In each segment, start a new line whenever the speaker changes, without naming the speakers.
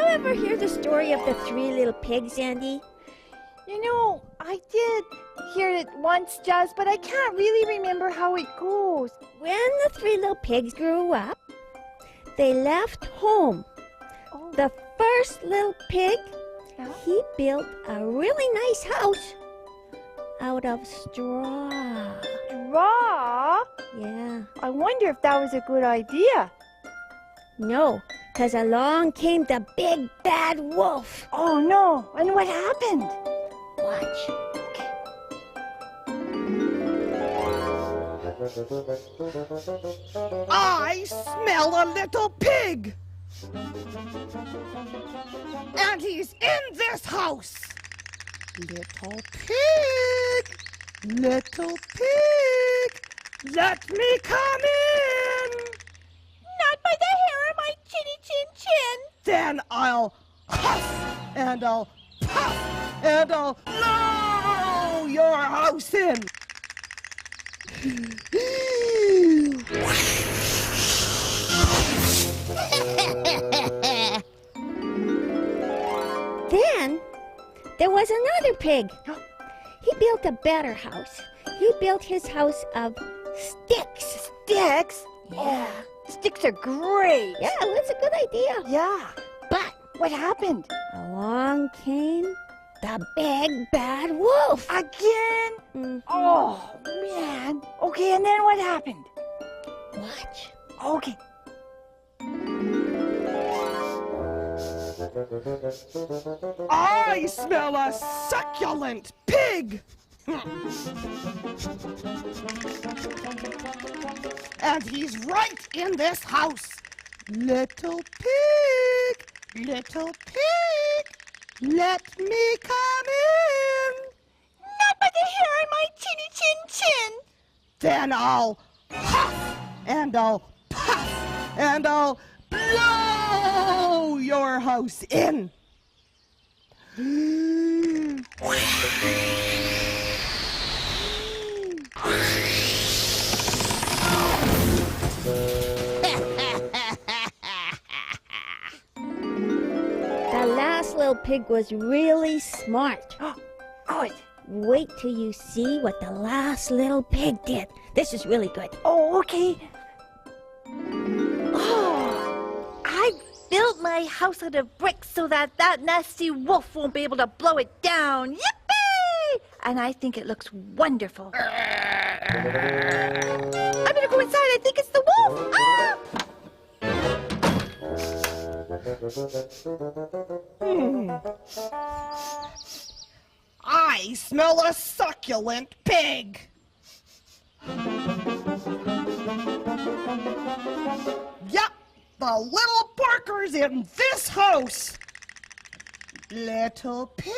ever hear the story of the three little pigs, Andy?
You know, I did hear it once, Jazz, but I can't really remember how it goes.
When the three little pigs grew up, they left home.
Oh.
The first little pig,
Yeah?
he built a really nice house out of straw.
Raw?
Yeah.
I wonder if that was a good idea.
No, because along came the big bad wolf.
Oh, no. And what happened?
Watch.
I smell a little pig. And he's in this house. Little pig, little pig, let me come in.
Not by the hair of my chinny chin chin.
Then I'll huff and I'll puff and I'll blow your house in.
Then there was another pig. He built a better house. He built his house of sticks.
Sticks?
Yeah.
Oh, sticks are great.
Yeah, that's a good idea.
Yeah.
But
What happened?
along came the big bad wolf.
Again?
Mhm.
Oh, man. Okay, and then what happened?
Watch.
Okay.
I smell a succulent pig. And he's right in this house. Little pig, little pig, let me come in.
Not by the hair on my chinny chin chin.
Then I'll huff and I'll puff and I'll blow your house in.
The last little pig was really smart.
Good.
Wait till you see what the last little pig did. This is really good.
Oh, okay. Oh, I built my house out of bricks so that nasty wolf won't be able to blow it down. Yippee! And I think it looks wonderful. I'm gonna go inside. I think it's the wolf. Ah!
I smell a succulent pig. Yep, the little barker's in this house. Little pig,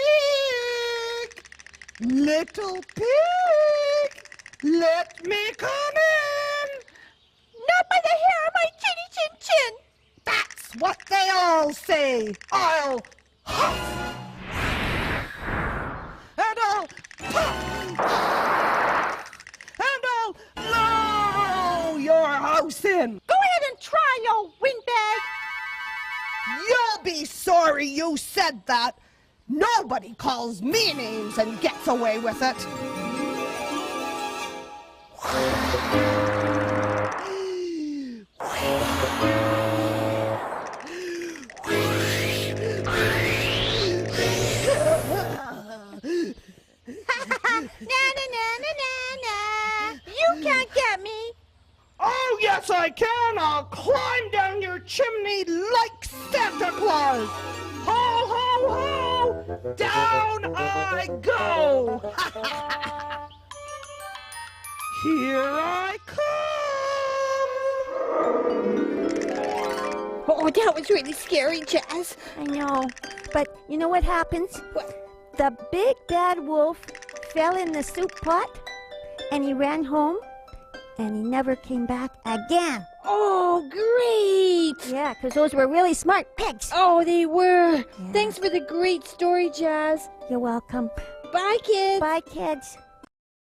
little pig, let me come in.
Not by the hair of my chinny chin chin.
That's what they all say. I'll huff and I'll puff and I'll blow your house in.
Go ahead and try, you windbag.
You'll be sorry you said that. Nobody calls me names and gets away with it.
You can't get me.
Oh, yes, I can. I'll climb down your chimney like Santa Claus. Ho, ho, ho! Down I go! Here I come!
Oh, that was really scary, Jazz.
I know. But you know what happens? The big bad wolf fell in the soup pot and he ran home and he never came back again.
Oh, great.
Yeah, because those were really smart pigs.
Oh, they were.
Yeah.
Thanks for the great story, Jazz.
You're welcome.
Bye, kids.
Bye, kids.